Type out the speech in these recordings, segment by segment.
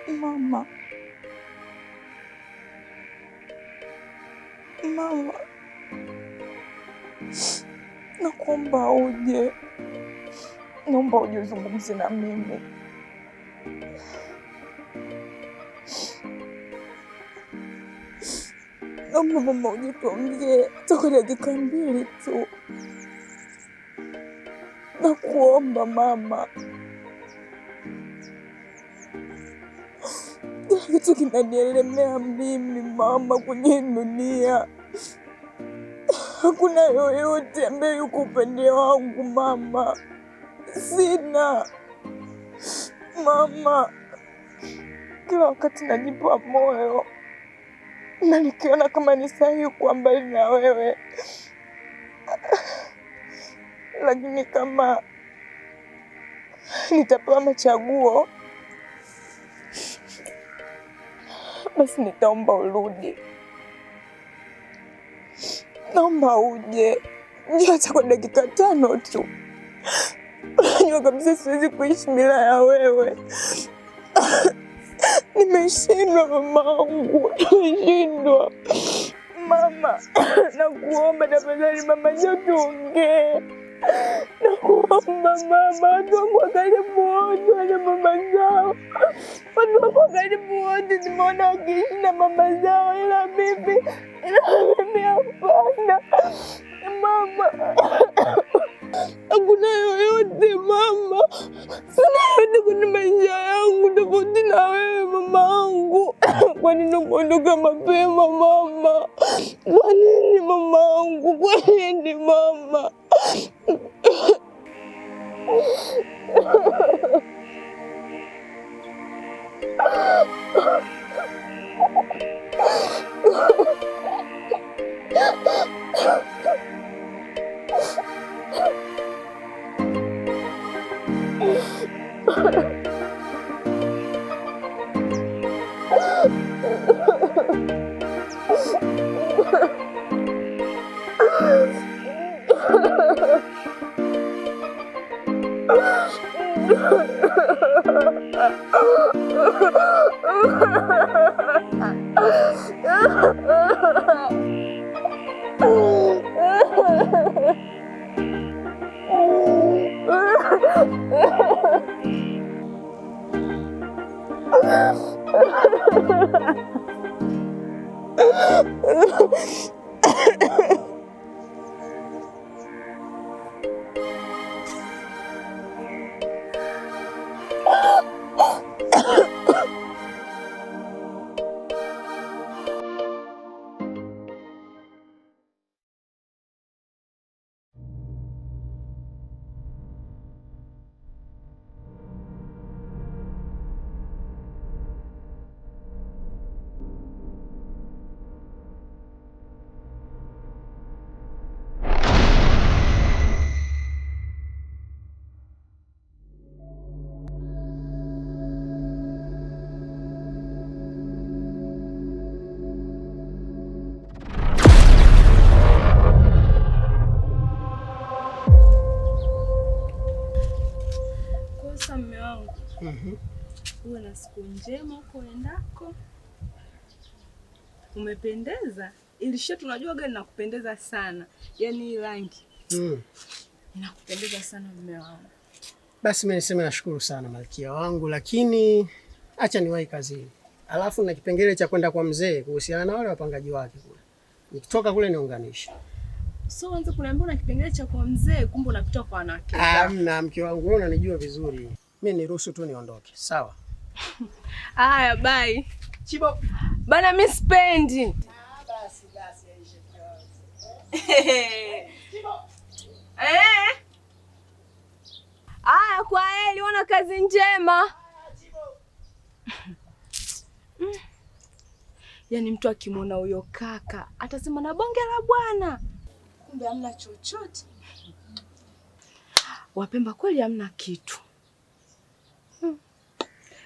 Mama. Mama. Nakuomba uje. Naomba uje uzungumze na mimi. Naomba mama uje tuongee. Toka dakika 2 tu. Nakuomba mama. Kitu kinanielemea mimi mama kwenye dunia. Hakuna yoyote ambaye yuko upande wangu mama. Sina. Mama. Kila wakati najipa moyo. Na nikiona kama ni sahihi kuwa mbali na wewe. Lakini kama nitapewa machaguo, basi nitaomba urudi. Naomba uje. Njoo hata kwa dakika 5 tu. Najua kabisa siwezi kuishi bila ya wewe. Nimeshindwa mamangu. Nimeshindwa. Mama, nakuomba tafadhali mama, njoo tuongee. Nakuomba mama, watu wangu wa karibu wote wana mama zao. Watu wangu wa karibu wote nimeona wakiishi na mama zao, ila mimi hapana. Mama, hakuna yoyote mama. Sina yoyote kwenye maisha yangu tofauti na wewe mamangu. Kwa nini unaondoka mapema mama? Kwa nini mamangu? Kwa nini mama? Uwe na siku njema huko endako. Umependeza. Ilishia tunajua gani nakupendeza sana. Yaani hii rangi. Inakupendeza sana mume wangu. Basi mimi niseme nashukuru sana malkia wangu, lakini acha niwahi kazini. Alafu na kipengele cha kwenda kwa mzee kuhusiana na wale wapangaji wake kule. Nikitoka kule niunganishe. So anza kuniambia una kipengele cha kwa mzee, kumbe unapita kwa wanawake. Hamna, mke wangu wewe unanijua vizuri. Mimi niruhusu tu niondoke. Sawa? Haya, bye. Chibo. Bana mimi sipendi. Basi Aisha. Chibo. Haya, kwa heri, ona kazi njema. Yaani mtu akimwona huyo kaka atasema na bonge la bwana. Kumbe hamna chochote. Wapemba kweli hamna kitu.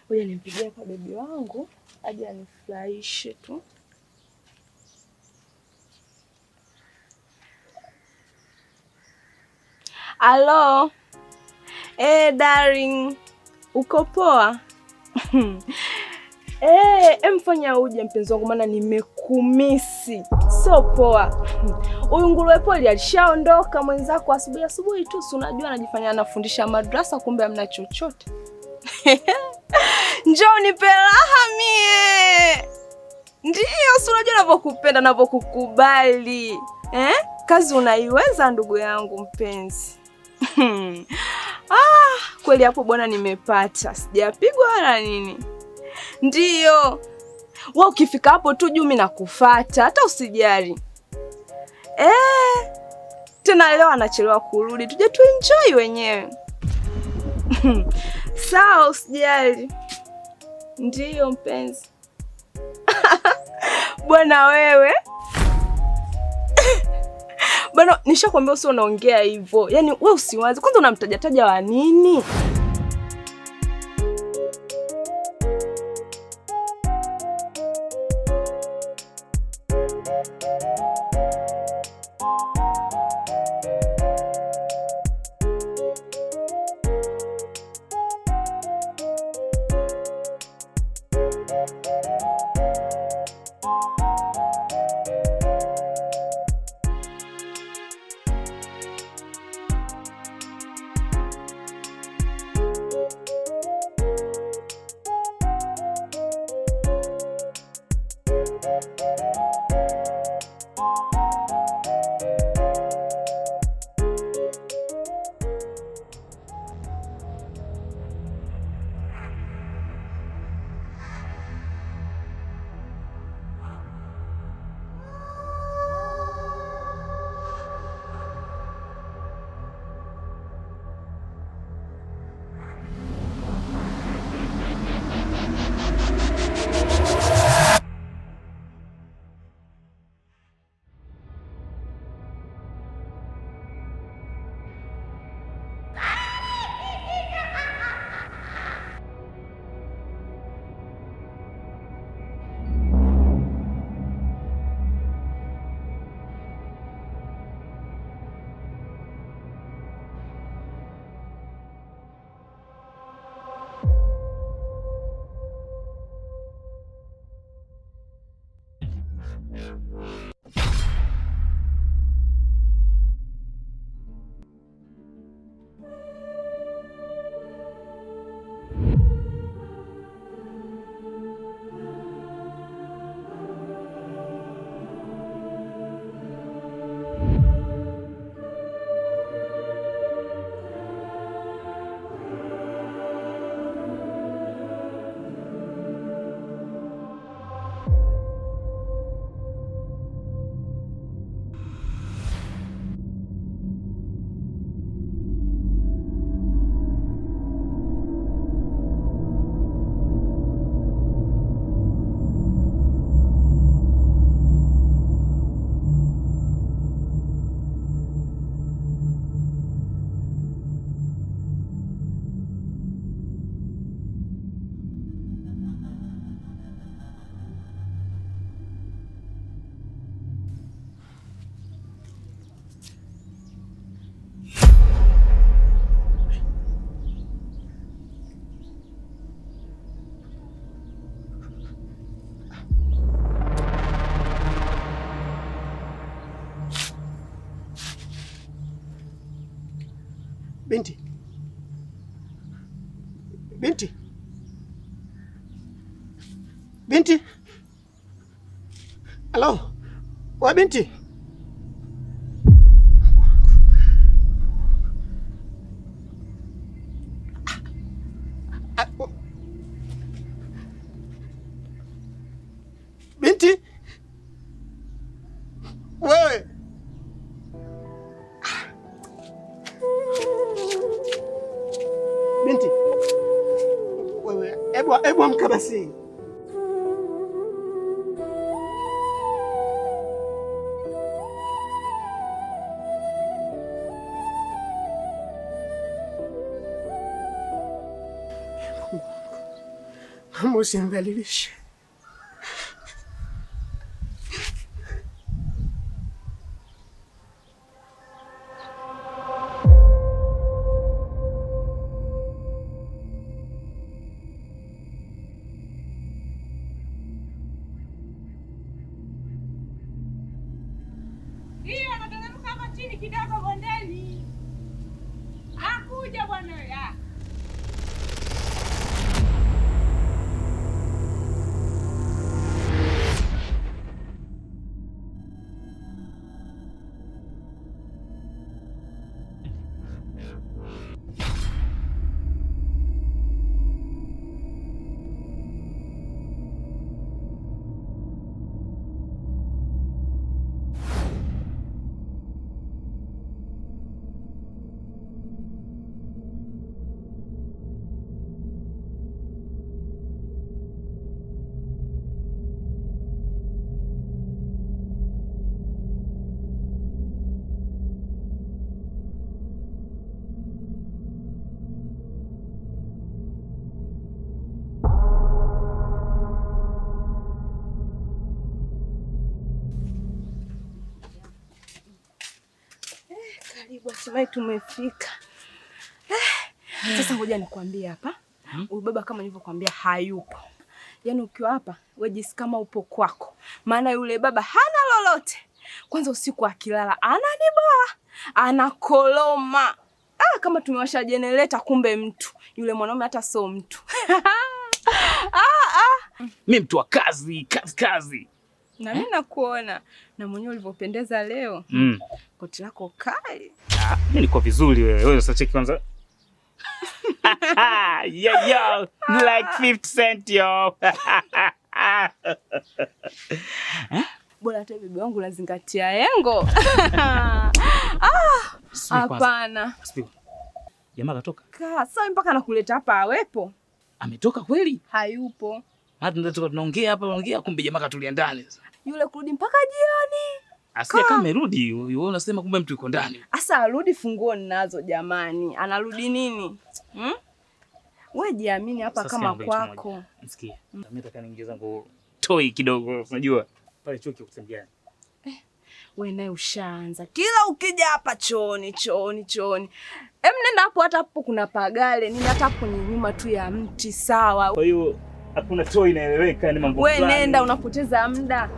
Ngoja nimpigie kwa bebi wangu aje anifurahishe tu. Halo. Darling. Uko poa? Mfanya uje mpenzi wangu, maana nimekumisi. So poa. Huyu nguruwe poli alishaondoka, mwenzako asubuhi tu, si unajua anajifanya anafundisha madrasa, kumbe hamna chochote. Njoo nipe raha mie. Ndio, si unajua ninavyokupenda, ninavyokukubali. Kazi unaiweza ndugu yangu mpenzi. Kweli hapo bwana nimepata. Sijapigwa wala nini. Ndio. Wewe ukifika hapo tu juu mimi nakufuata, hata usijali. Tena leo anachelewa kurudi. Tuje tu enjoy wenyewe. Sawa, usijali. Ndio mpenzi. Bwana wewe. Bwana nishakwambia usio unaongea hivyo. Yaani wewe usiwaze. Kwanza unamtajataja wa nini? Binti. Binti. Binti. Halo. Wa binti. Binti. Wewe. Binti. Wewe, hebu amka basi. Mama, usinidhalilishe. chini kidogo bondeni. Hakuja bwana ya. Karibu, hatimaye tumefika. Sasa ngoja nikwambie hapa. Huyu baba kama nilivyokuambia hayupo. Yaani ukiwa hapa wewe jisi kama upo kwako. Maana yule baba hana lolote. Kwanza usiku akilala ananiboa, anakoloma. Kama tumewasha generator kumbe mtu. Yule mwanaume hata sio mtu. Mimi mtu wa kazi. Na mimi nakuona na mwenyewe ulivyopendeza leo. Koti lako kali. Mimi niko vizuri wewe. Wewe sasa cheki kwanza. Yo, like 50 cent yo. Bora hata bibi wangu unazingatia yengo. Hapana. Jamaa katoka? Sasa mpaka nakuleta hapa awepo. Ametoka kweli? Hayupo. Hata ndio tunaongea hapa, kumbe jamaa katulia ndani sasa. Yule kurudi mpaka jioni. Asiye kama amerudi, wewe unasema kumbe mtu yuko ndani. Asa arudi, funguo ninazo jamani. Analudi nini? Wewe jiamini hapa kama kwako. Msikie. Mimi nataka niingize zangu toy kidogo, unajua? Pale chuo kikutembea. Wewe naye ushaanza. Kila ukija hapa chooni. Nenda hapo, hata hapo kuna pagale. Nini hata hapo kwenye nyuma tu ya mti sawa. Kwa hiyo hakuna toy inaeleweka, ni mambo fulani. Wewe nenda, unapoteza muda.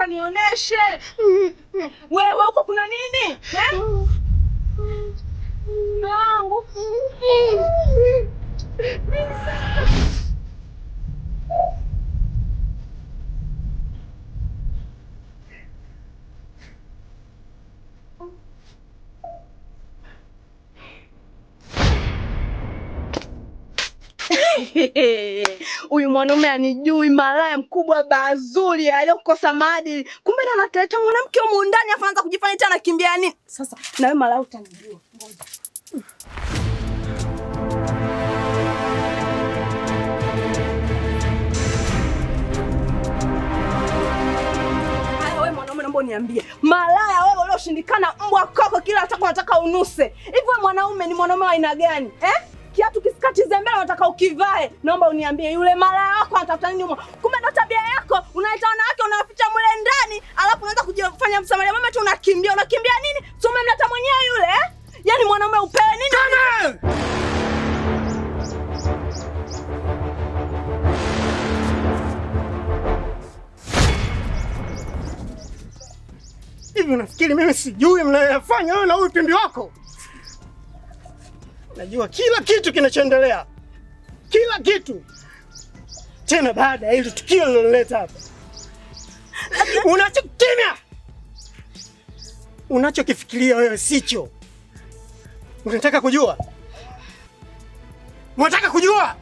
Nionyeshe. Wewe huko kuna nini? Nangu. Huyu mwanaume anijui, malaya mkubwa bazuri aliyokosa maadili. Kumbe analeta mwanamke humu ndani afanza kujifanya tena anakimbia nini? Sasa na wewe malaya utanijua. Ngoja. Haya wewe mwanaume naomba uniambie. Malaya wewe ulioshindikana mbwa koko kila unataka unuse. Hivyo mwanaume ni mwanaume wa aina gani? Kiatu kisikati zembele unataka ukivae. Naomba uniambie yule malaya wako anatafuta nini huko? Kumbe ndo tabia yako. Unaita wanawake unawaficha mule ndani, alafu unaanza kujifanya msamaria mwema tu unakimbia. Unakimbia nini? Si umemleta mwenyewe yule Yaani mwanaume upewe nini? Hivi unafikiri mimi sijui mnayofanya wewe na huyu pimbi wako? Najua kila kitu kinachoendelea, kila kitu. Tena baada ya hili tukio liloleta hapa, unachokimya, unachokifikiria wewe sicho. Unataka kujua? Unataka kujua?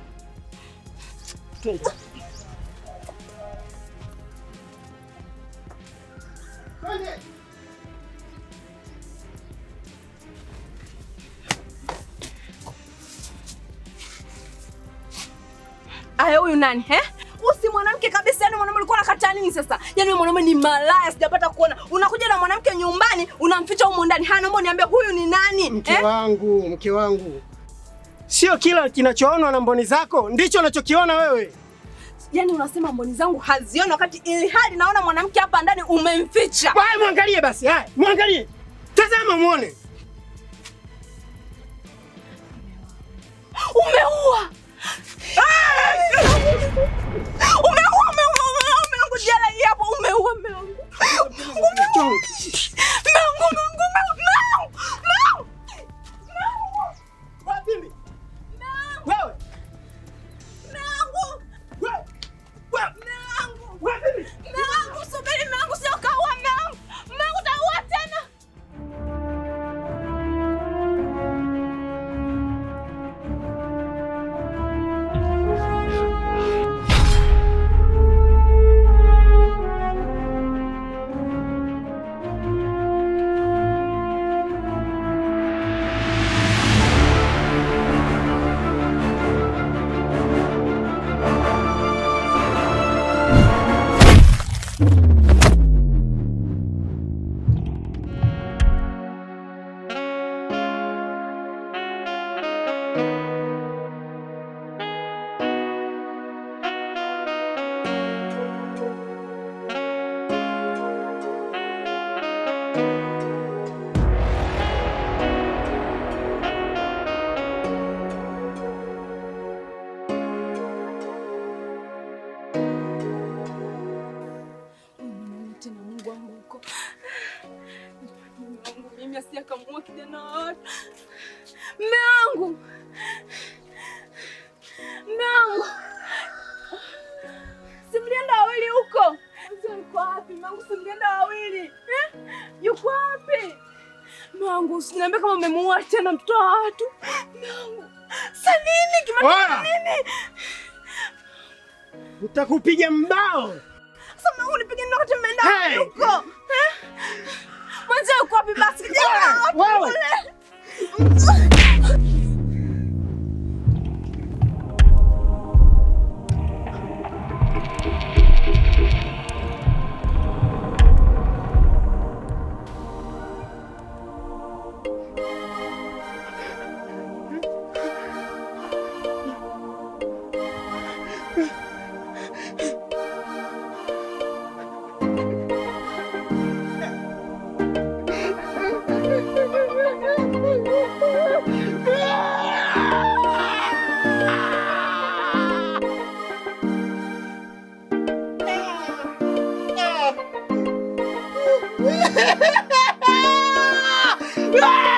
Aya, huyu nani Usi mwanamke kabisa, yani mwanaume alikuwa anakataa nini sasa? Yani mwanaume ni malaya, sijapata kuona. Unakuja na mwanamke nyumbani, unamficha huko ndani. Naomba niambie huyu ni nani? Mke wangu. Sio kila kinachoonwa na mboni zako ndicho unachokiona wewe. Yani unasema mboni zangu hazioni wakati ili hali naona mwanamke hapa ndani umemficha. Wewe muangalie basi, haya, muangalie. Tazama muone. Umeua. Umeua jela hii hapo, umeua mume wangu. Sijakamua kijana watu. Mume wangu. Simlienda wawili huko. Mzee yuko wapi? Mume wangu simlienda wawili. Yuko wapi? Mume wangu usiniambie kama umemuua tena mtoto wa watu. Mume wangu. Sasa nini? Kimatokea nini? Utakupiga mbao. Sasa mume wangu nipige nini wakati mmeenda huko? Mwanzo yuko wapi basi? Wewe. Ah!